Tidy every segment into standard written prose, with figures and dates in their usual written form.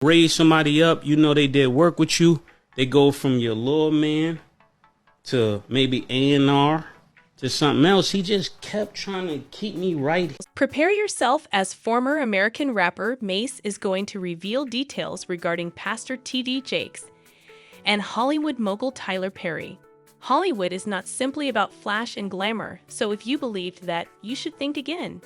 raise somebody up, you know they did work with you. They go from your little man to maybe A&R to something else. He just kept trying to keep me right. Prepare yourself, as former American rapper Mase is going to reveal details regarding Pastor T.D. Jakes and Hollywood mogul Tyler Perry. Hollywood is not simply about flash and glamour, so if you believed that, you should think again.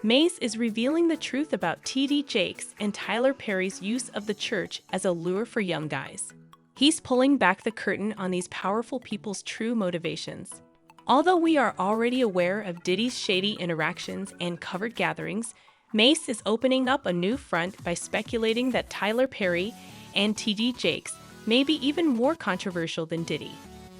Mase is revealing the truth about T.D. Jakes and Tyler Perry's use of the church as a lure for young guys. He's pulling back the curtain on these powerful people's true motivations. Although we are already aware of Diddy's shady interactions and covered gatherings, Mase is opening up a new front by speculating that Tyler Perry and T.D. Jakes may be even more controversial than Diddy.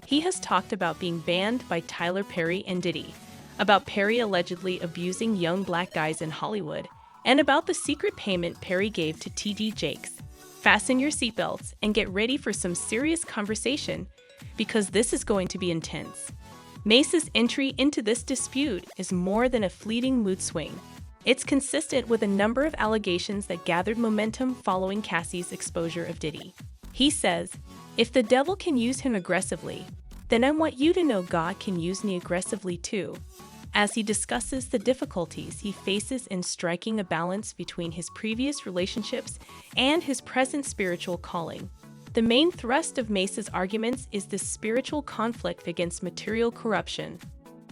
He has talked about being banned by Tyler Perry and Diddy, about Perry allegedly abusing young black guys in Hollywood, and about the secret payment Perry gave to T.D. Jakes. Fasten your seatbelts and get ready for some serious conversation, because this is going to be intense. Mase's entry into this dispute is more than a fleeting mood swing. It's consistent with a number of allegations that gathered momentum following Cassie's exposure of Diddy. He says, "If the devil can use him aggressively, then I want you to know God can use me aggressively too," as he discusses the difficulties he faces in striking a balance between his previous relationships and his present spiritual calling. The main thrust of Mase's arguments is this spiritual conflict against material corruption.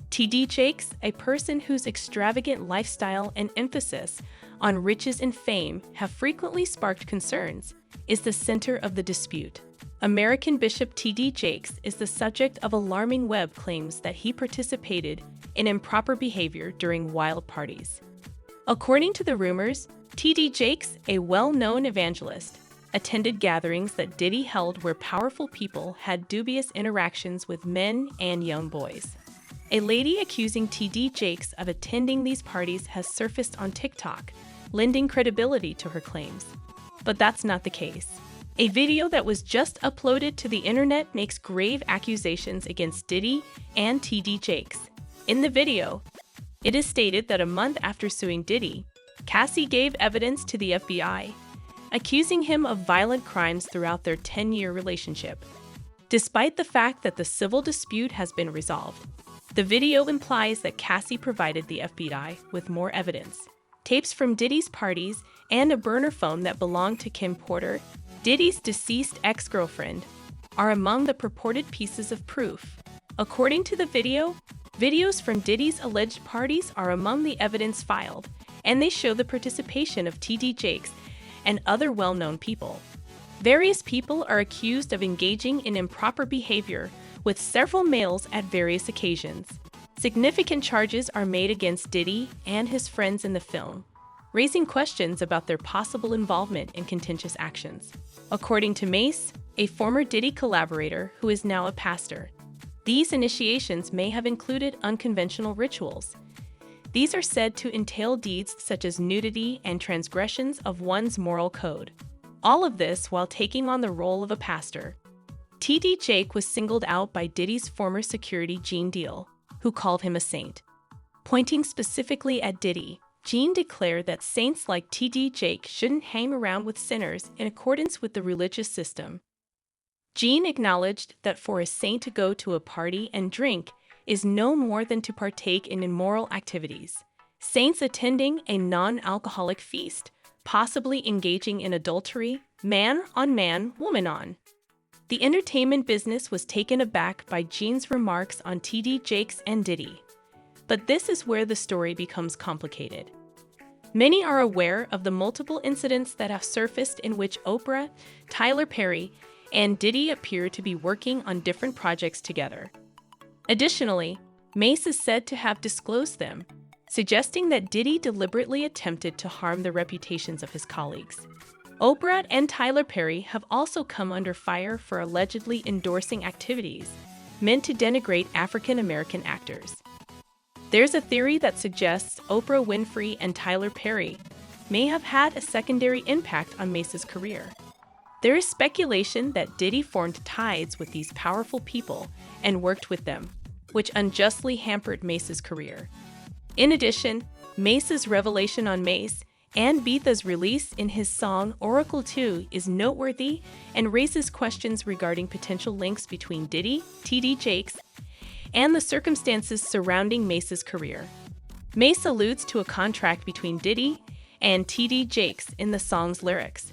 T.D. Jakes, a person whose extravagant lifestyle and emphasis on riches and fame have frequently sparked concerns, is the center of the dispute. American Bishop T.D. Jakes is the subject of alarming web claims that he participated in improper behavior during wild parties. According to the rumors, T.D. Jakes, a well-known evangelist, attended gatherings that Diddy held where powerful people had dubious interactions with men and young boys. A lady accusing T.D. Jakes of attending these parties has surfaced on TikTok, lending credibility to her claims. But that's not the case. A video that was just uploaded to the internet makes grave accusations against Diddy and T.D. Jakes. In the video, it is stated that a month after suing Diddy, Cassie gave evidence to the FBI, accusing him of violent crimes throughout their 10-year relationship. Despite the fact that the civil dispute has been resolved, the video implies that Cassie provided the FBI with more evidence. Tapes from Diddy's parties and a burner phone that belonged to Kim Porter, Diddy's deceased ex-girlfriend, are among the purported pieces of proof. According to the video, videos from Diddy's alleged parties are among the evidence filed, and they show the participation of T.D. Jakes and other well-known people. Various people are accused of engaging in improper behavior with several males at various occasions. Significant charges are made against Diddy and his friends in the film, raising questions about their possible involvement in contentious actions. According to Mase, a former Diddy collaborator who is now a pastor, these initiations may have included unconventional rituals. These are said to entail deeds such as nudity and transgressions of one's moral code. All of this while taking on the role of a pastor. T.D. Jake was singled out by Diddy's former security Gene Deal, who called him a saint. Pointing specifically at Diddy, Gene declared that saints like T.D. Jake shouldn't hang around with sinners in accordance with the religious system. Gene acknowledged that for a saint to go to a party and drink is no more than to partake in immoral activities. Saints attending a non-alcoholic feast, possibly engaging in adultery, man on man, woman on. The entertainment business was taken aback by Gene's remarks on T.D. Jakes and Diddy. But this is where the story becomes complicated. Many are aware of the multiple incidents that have surfaced in which Oprah, Tyler Perry, and Diddy appear to be working on different projects together. Additionally, Mase is said to have disclosed them, suggesting that Diddy deliberately attempted to harm the reputations of his colleagues. Oprah and Tyler Perry have also come under fire for allegedly endorsing activities meant to denigrate African American actors. There's a theory that suggests Oprah Winfrey and Tyler Perry may have had a secondary impact on Mase's career. There is speculation that Diddy formed ties with these powerful people and worked with them, which unjustly hampered Mase's career. In addition, Mase's revelation on Mase And Beatha's release in his song Oracle 2 is noteworthy and raises questions regarding potential links between Diddy, TD Jakes, and the circumstances surrounding Mase's career. Mase alludes to a contract between Diddy and TD Jakes in the song's lyrics,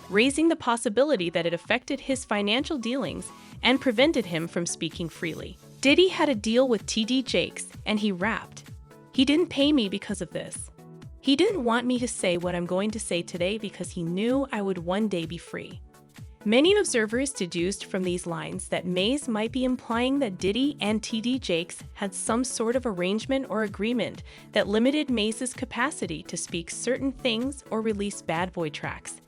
raising the possibility that it affected his financial dealings and prevented him from speaking freely. Diddy had a deal with TD Jakes, and he rapped, "He didn't pay me because of this. He didn't want me to say what I'm going to say today because he knew I would one day be free." Many observers deduced from these lines that Mase might be implying that Diddy and TD Jakes had some sort of arrangement or agreement that limited Mase's capacity to speak certain things or release bad boy tracks.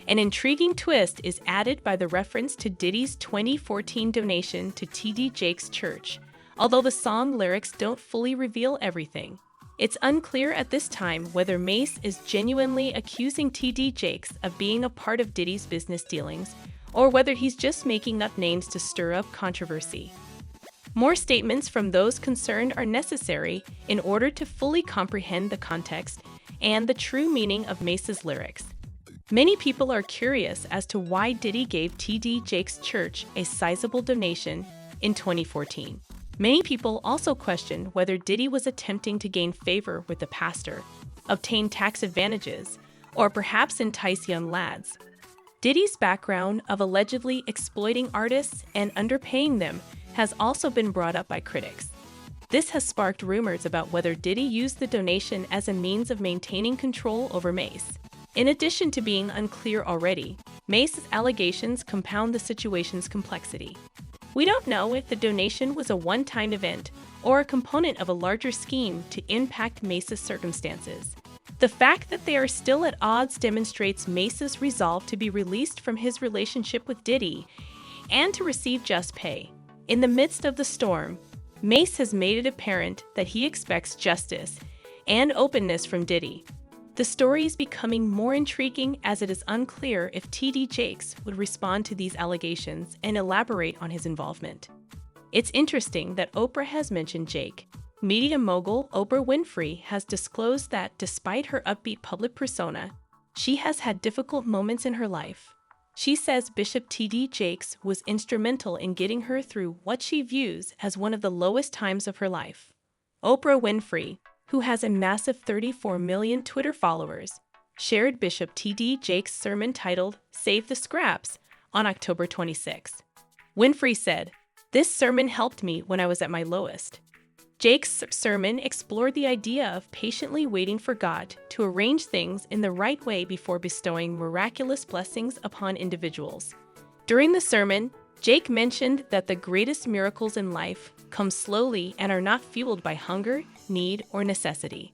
An intriguing twist is added by the reference to Diddy's 2014 donation to TD Jakes' church. Although the song lyrics don't fully reveal everything, it's unclear at this time whether Mase is genuinely accusing TD Jakes of being a part of Diddy's business dealings, or whether he's just making up names to stir up controversy. More statements from those concerned are necessary in order to fully comprehend the context and the true meaning of Mase's lyrics. Many people are curious as to why Diddy gave TD Jakes' church a sizable donation in 2014. Many people also question whether Diddy was attempting to gain favor with the pastor, obtain tax advantages, or perhaps entice young lads. Diddy's background of allegedly exploiting artists and underpaying them has also been brought up by critics. This has sparked rumors about whether Diddy used the donation as a means of maintaining control over Mase. In addition to being unclear already, Mase's allegations compound the situation's complexity. We don't know if the donation was a one-time event or a component of a larger scheme to impact Mase's circumstances. The fact that they are still at odds demonstrates Mase's resolve to be released from his relationship with Diddy and to receive just pay. In the midst of the storm, Mase has made it apparent that he expects justice and openness from Diddy. The story is becoming more intriguing as it is unclear if TD Jakes would respond to these allegations and elaborate on his involvement. It's interesting that Oprah has mentioned Jake. Media mogul Oprah Winfrey has disclosed that despite her upbeat public persona, she has had difficult moments in her life. She says Bishop TD Jakes was instrumental in getting her through what she views as one of the lowest times of her life. Oprah Winfrey, who has a massive 34 million Twitter followers, shared Bishop TD Jakes' sermon titled "Save the Scraps" on October 26. Winfrey said, "This sermon helped me when I was at my lowest." Jakes' sermon explored the idea of patiently waiting for God to arrange things in the right way before bestowing miraculous blessings upon individuals. During the sermon, Jake mentioned that the greatest miracles in life come slowly and are not fueled by hunger, need, or necessity.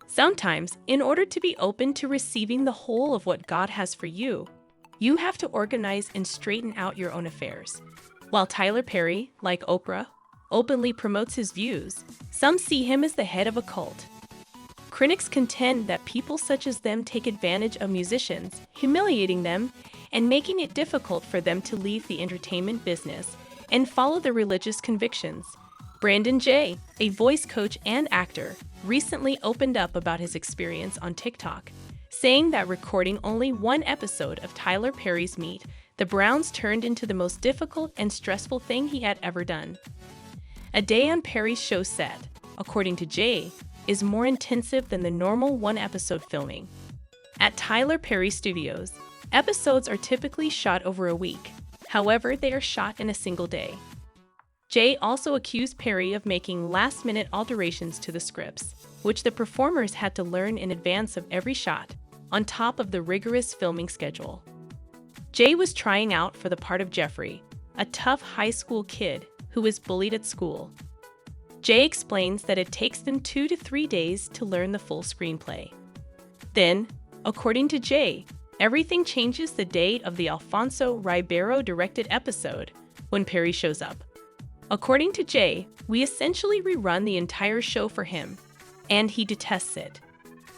Sometimes, in order to be open to receiving the whole of what God has for you, you have to organize and straighten out your own affairs. While Tyler Perry, like Oprah, openly promotes his views, some see him as the head of a cult. Critics contend that people such as them take advantage of musicians, humiliating them and making it difficult for them to leave the entertainment business and follow their religious convictions. Brandon J., a voice coach and actor, recently opened up about his experience on TikTok, saying that recording only one episode of Tyler Perry's Meet the Browns turned into the most difficult and stressful thing he had ever done. A day on Perry's show set, according to Jay, is more intensive than the normal one-episode filming. At Tyler Perry Studios, episodes are typically shot over a week. However, they are shot in a single day. Jay also accused Perry of making last-minute alterations to the scripts, which the performers had to learn in advance of every shot, on top of the rigorous filming schedule. Jay was trying out for the part of Jeffrey, a tough high school kid who is bullied at school. Jay explains that it takes them 2 to 3 days to learn the full screenplay. Then, according to Jay, everything changes the day of the Alfonso Ribeiro-directed episode when Perry shows up. According to Jay, we essentially rerun the entire show for him, and he detests it.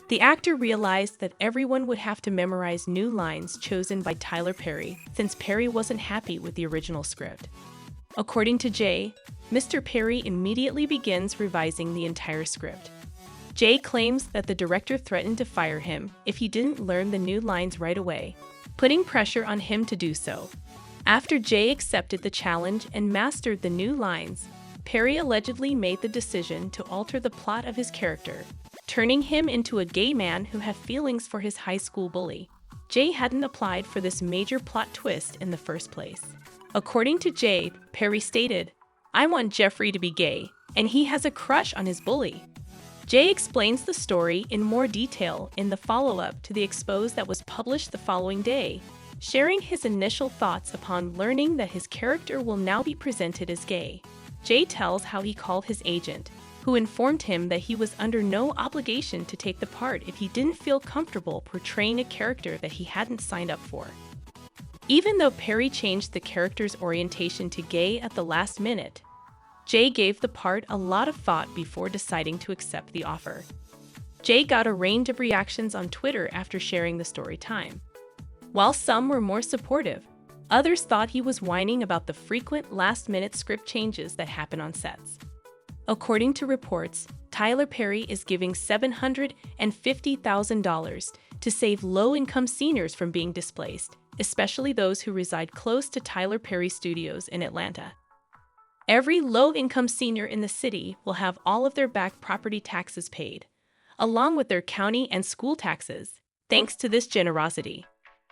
The actor realized that everyone would have to memorize new lines chosen by Tyler Perry, since Perry wasn't happy with the original script. According to Jay, Mr. Perry immediately begins revising the entire script. Jay claims that the director threatened to fire him if he didn't learn the new lines right away, putting pressure on him to do so. After Jay accepted the challenge and mastered the new lines, Perry allegedly made the decision to alter the plot of his character, turning him into a gay man who had feelings for his high school bully. Jay hadn't applied for this major plot twist in the first place. According to Jay, Perry stated, "I want Jeffrey to be gay, and he has a crush on his bully." Jay explains the story in more detail in the follow-up to the expose that was published the following day, sharing his initial thoughts upon learning that his character will now be presented as gay. Jay tells how he called his agent, who informed him that he was under no obligation to take the part if he didn't feel comfortable portraying a character that he hadn't signed up for. Even though Perry changed the character's orientation to gay at the last minute, Jay gave the part a lot of thought before deciding to accept the offer. Jay got a range of reactions on Twitter after sharing the story time. While some were more supportive, others thought he was whining about the frequent last-minute script changes that happen on sets. According to reports, Tyler Perry is giving $750,000 to save low-income seniors from being displaced, especially those who reside close to Tyler Perry Studios in Atlanta. Every low-income senior in the city will have all of their back property taxes paid, along with their county and school taxes, thanks to this generosity.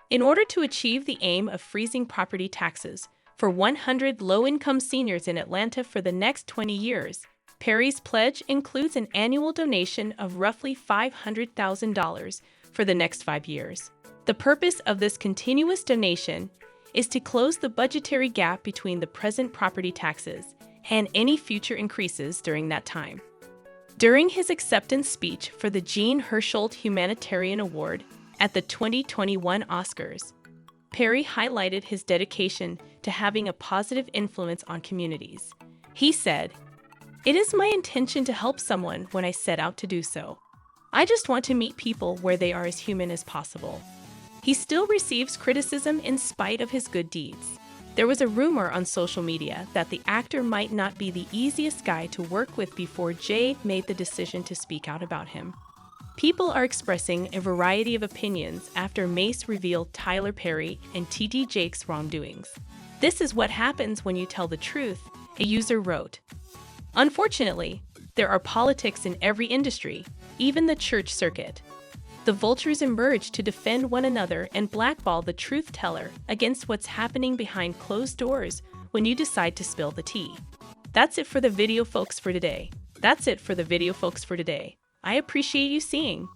In order to achieve the aim of freezing property taxes for 100 low-income seniors in Atlanta for the next 20 years, Perry's pledge includes an annual donation of roughly $500,000 for the next 5 years. The purpose of this continuous donation is to close the budgetary gap between the present property taxes and any future increases during that time. During his acceptance speech for the Jean Hersholt Humanitarian Award at the 2021 Oscars, Perry highlighted his dedication to having a positive influence on communities. He said, "It is my intention to help someone when I set out to do so. I just want to meet people where they are as human as possible." He still receives criticism in spite of his good deeds. There was a rumor on social media that the actor might not be the easiest guy to work with before Jay made the decision to speak out about him. People are expressing a variety of opinions after Mase revealed Tyler Perry and TD Jakes' wrongdoings. "This is what happens when you tell the truth," a user wrote. Unfortunately, there are politics in every industry, even the church circuit. The vultures emerge to defend one another and blackball the truth teller against what's happening behind closed doors when you decide to spill the tea. That's it for the video, folks, for today. I appreciate you seeing.